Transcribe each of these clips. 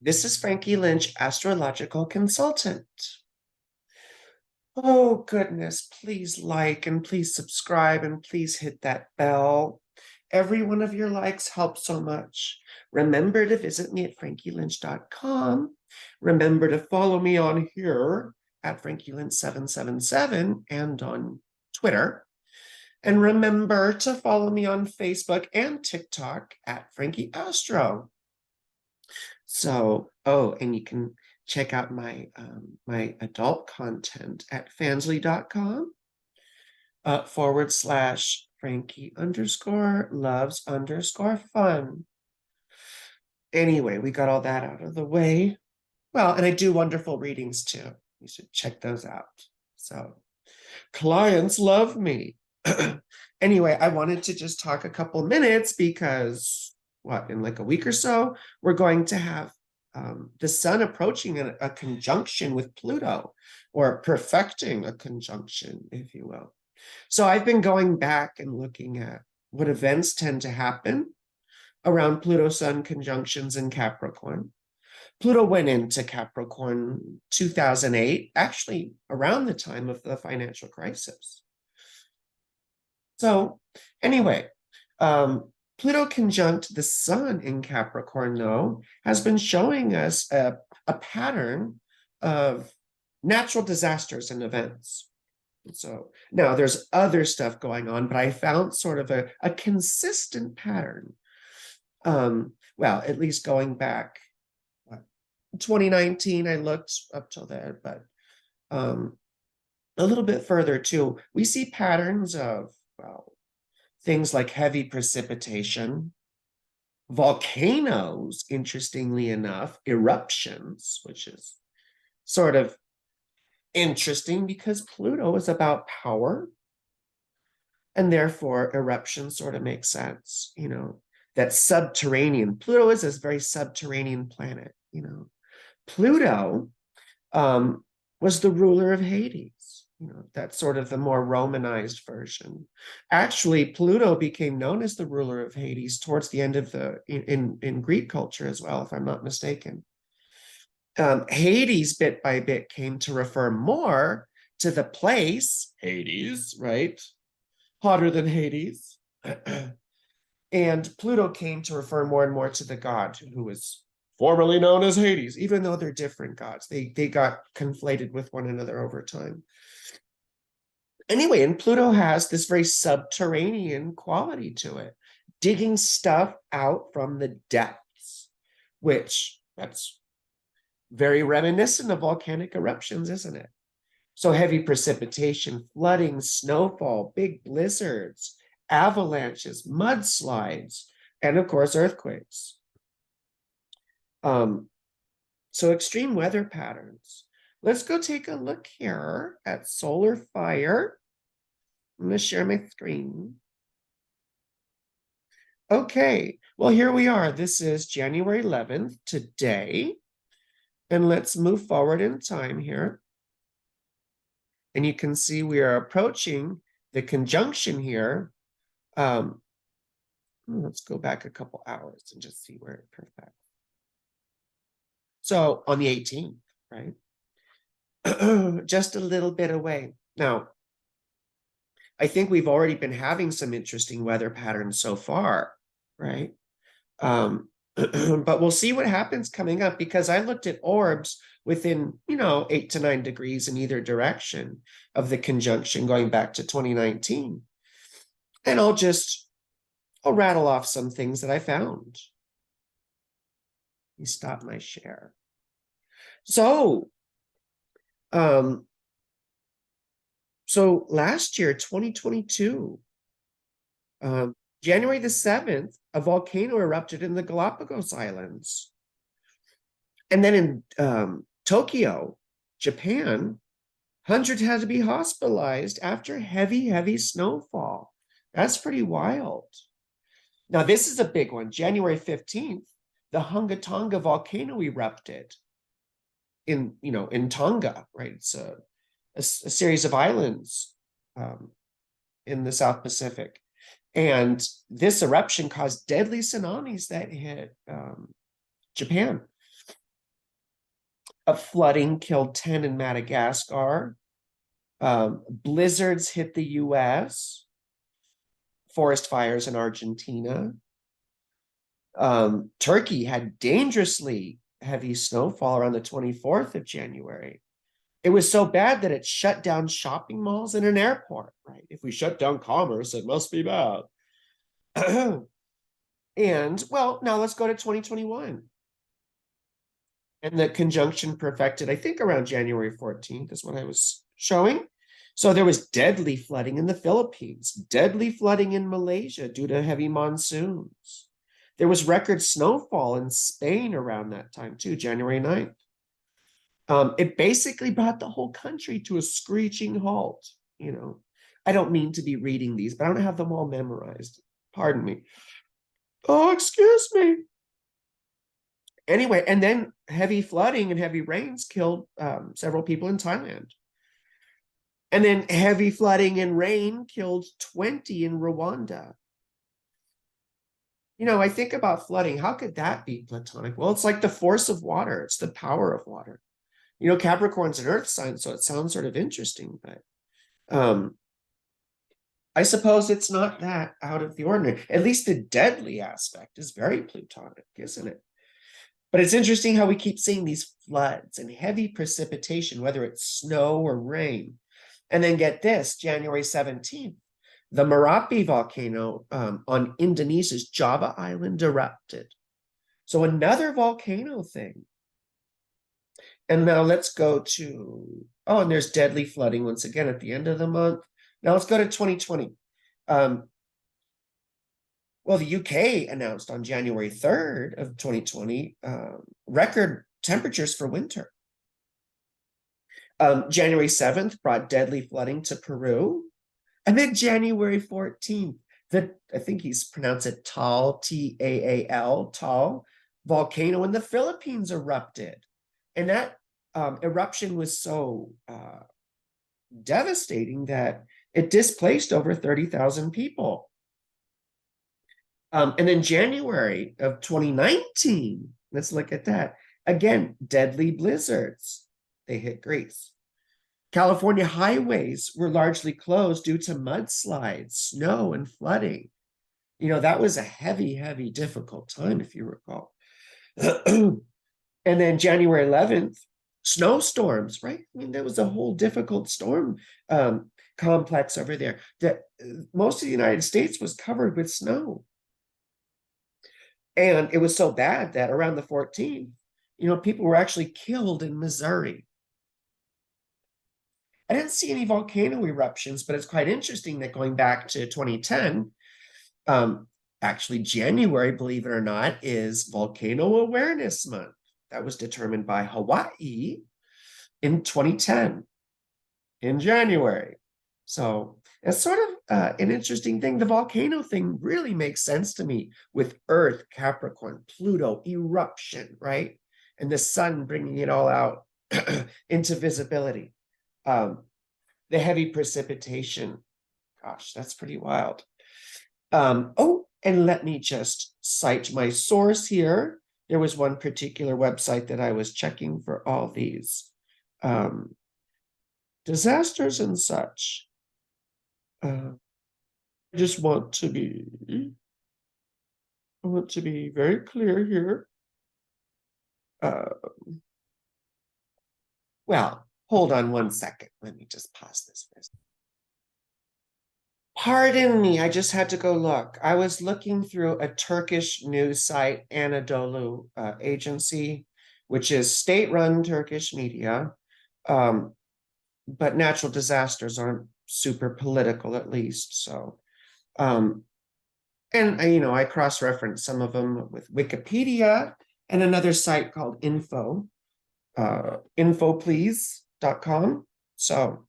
This is Frankie Lynch, astrological consultant. Oh, goodness, please like and please subscribe and please hit that bell. Every one of your likes helps so much. Remember to visit me at frankielynch.com. Remember to follow me on here at frankielynch777 and on Twitter. And remember to follow me on Facebook and TikTok at Frankie Astro. So, oh, and you can check out my adult content at fansly.com / Frankie _ loves _ fun. Anyway, we got all that out of the way. Well, and I do wonderful readings too. You should check those out. So, clients love me. Anyway, I wanted to just talk a couple minutes because in like a week or so, we're going to have the sun approaching a conjunction with Pluto, or perfecting a conjunction, if you will. So I've been going back and looking at what events tend to happen around Pluto-Sun conjunctions in Capricorn. Pluto went into Capricorn 2008, actually around the time of the financial crisis. So anyway, Pluto conjunct the sun in Capricorn, though, has been showing us a pattern of natural disasters and events. So now there's other stuff going on, but I found sort of a consistent pattern. Well, at least going back 2019, I looked up till there, but a little bit further too, we see patterns of, well, things like heavy precipitation, volcanoes, interestingly enough, eruptions, which is sort of interesting because Pluto is about power, and therefore eruptions sort of make sense, that subterranean. Pluto is this very subterranean planet, Pluto was the ruler of Hades. That's sort of the more Romanized version. Actually, Pluto became known as the ruler of Hades towards the end of in Greek culture as well, if I'm not mistaken. Hades, bit by bit, came to refer more to the place, Hades, right? Hotter than Hades. And Pluto came to refer more and more to the god who was formerly known as Hades, even though they're different gods. They got conflated with one another over time. Anyway, and Pluto has this very subterranean quality to it, digging stuff out from the depths, which that's very reminiscent of volcanic eruptions, isn't it? So heavy precipitation, flooding, snowfall, big blizzards, avalanches, mudslides, and of course, earthquakes. So extreme weather patterns. Let's go take a look here at solar fire. I'm going to share my screen. Okay, well, here we are. This is January 11th, today. And let's move forward in time here. And you can see we are approaching the conjunction here. Let's go back a couple hours and just see where it perfects. So on the 18th, right? Just a little bit away. Now, I think we've already been having some interesting weather patterns so far, right? But we'll see what happens coming up, because I looked at orbs within, 8 to 9 degrees in either direction of the conjunction going back to 2019. And I'll rattle off some things that I found. Let me stop my share. So last year, 2022, January the 7th, a volcano erupted in the Galapagos Islands. And then in Tokyo, Japan, hundreds had to be hospitalized after heavy snowfall. That's pretty wild. Now, this is a big one. January 15th, the Hunga Tonga volcano erupted in Tonga, right? It's a series of islands in the South Pacific. And this eruption caused deadly tsunamis that hit Japan. A flooding killed 10 in Madagascar. Blizzards hit the US. Forest fires in Argentina. Turkey had dangerously heavy snowfall around the 24th of January. It was so bad that it shut down shopping malls and an airport, right? If we shut down commerce, it must be bad. And well, now let's go to 2021. And the conjunction perfected, I think around January 14th is what I was showing. So there was deadly flooding in the Philippines, deadly flooding in Malaysia due to heavy monsoons. There was record snowfall in Spain around that time too, January 9th. It basically brought the whole country to a screeching halt. You know, I don't mean to be reading these, but I don't have them all memorized. Pardon me. Oh, excuse me. Anyway, and then heavy flooding and heavy rains killed several people in Thailand. And then heavy flooding and rain killed 20 in Rwanda. You know, I think about flooding. How could that be platonic? Well, it's like the force of water. It's the power of water. You know, Capricorn's an earth sign, so it sounds sort of interesting, but I suppose it's not that out of the ordinary. At least the deadly aspect is very plutonic, isn't it? But it's interesting how we keep seeing these floods and heavy precipitation, whether it's snow or rain. And then get this, January 17th, the Merapi volcano on Indonesia's Java Island erupted. So another volcano thing. And now let's go to, oh, and there's deadly flooding once again at the end of the month. Now let's go to 2020. Well, the UK announced on January 3rd of 2020 record temperatures for winter. January 7th brought deadly flooding to Peru. And then January 14th, I think he's pronounced it Taal, Taal, Taal, volcano in the Philippines erupted. And that eruption was so devastating that it displaced over 30,000 people. And then January of 2019, let's look at that. Again, deadly blizzards. They hit Greece. California highways were largely closed due to mudslides, snow, and flooding. You know, that was a heavy, heavy, difficult time, if you recall. And then January 11th, snowstorms, right? I mean, there was a whole difficult storm complex over there. That most of the United States was covered with snow. And it was so bad that around the 14th, you know, people were actually killed in Missouri. I didn't see any volcano eruptions, but it's quite interesting that going back to 2010, actually January, believe it or not, is Volcano Awareness Month. That was determined by Hawaii in 2010 in January. So it's sort of an interesting thing. The volcano thing really makes sense to me with Earth, Capricorn, Pluto, eruption, right? And the sun bringing it all out into visibility. The heavy precipitation, gosh, that's pretty wild. Oh, and let me just cite my source here. There was one particular website that I was checking for all these disasters and such. I just want to be, very clear here. Well, hold on one second. Let me just pause this for a second. Pardon me, I just had to go look. I was looking through a Turkish news site, Anadolu Agency, which is state-run Turkish media. But natural disasters aren't super political, at least. So, and you know, I cross-referenced some of them with Wikipedia and another site called infoplease.com. So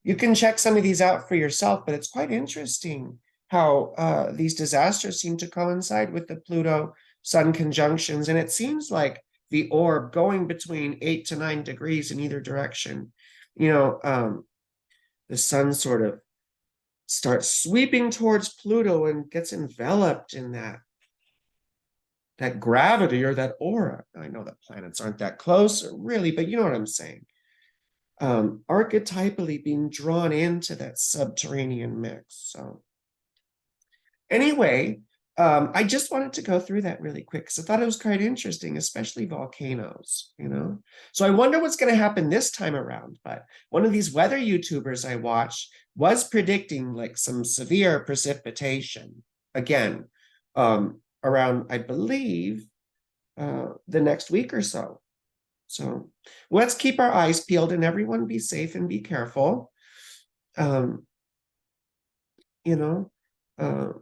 you can check some of these out for yourself, but it's quite interesting how these disasters seem to coincide with the Pluto Sun conjunctions. And it seems like the orb going between 8 to 9 degrees in either direction. You know, the sun sort of starts sweeping towards Pluto and gets enveloped in that that gravity or that aura. I know that planets aren't that close, really, but you know what I'm saying. Archetypally being drawn into that subterranean mix. So anyway, I just wanted to go through that really quick because I thought it was quite interesting, especially volcanoes, you know? So I wonder what's going to happen this time around. But one of these weather YouTubers I watched was predicting like some severe precipitation again around, I believe, the next week or so. So let's keep our eyes peeled and everyone be safe and be careful. Um, you know, uh,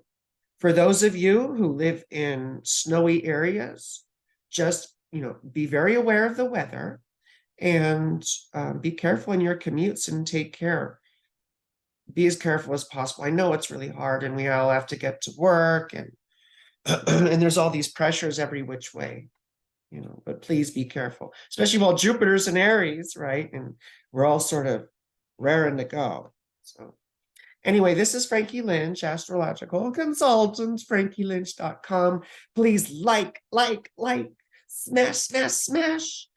for those of you who live in snowy areas, just, be very aware of the weather and be careful in your commutes and take care. Be as careful as possible. I know it's really hard and we all have to get to work and and there's all these pressures every which way, but please be careful, especially while Jupiter's in Aries, right? And we're all sort of raring to go. So anyway, this is Frankie Lynch, astrological consultant, frankielynch.com. Please like, smash, smash, smash,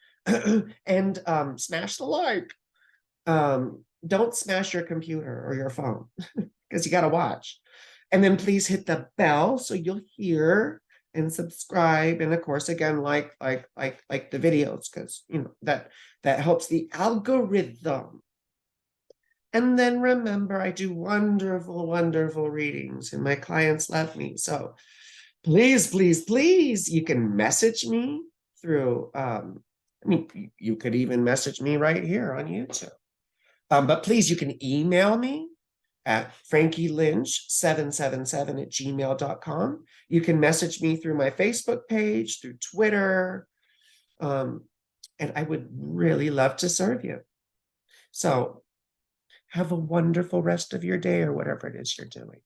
and smash the like. Don't smash your computer or your phone because you got to watch. And then please hit the bell so you'll hear and subscribe. And of course, again, like the videos because that helps the algorithm. And then remember, I do wonderful, wonderful readings, and my clients love me. So please, please, please, you can message me through. You could even message me right here on YouTube. But please, you can email me at frankielynch777@gmail.com. You can message me through my Facebook page, through Twitter, and I would really love to serve you. So have a wonderful rest of your day or whatever it is you're doing.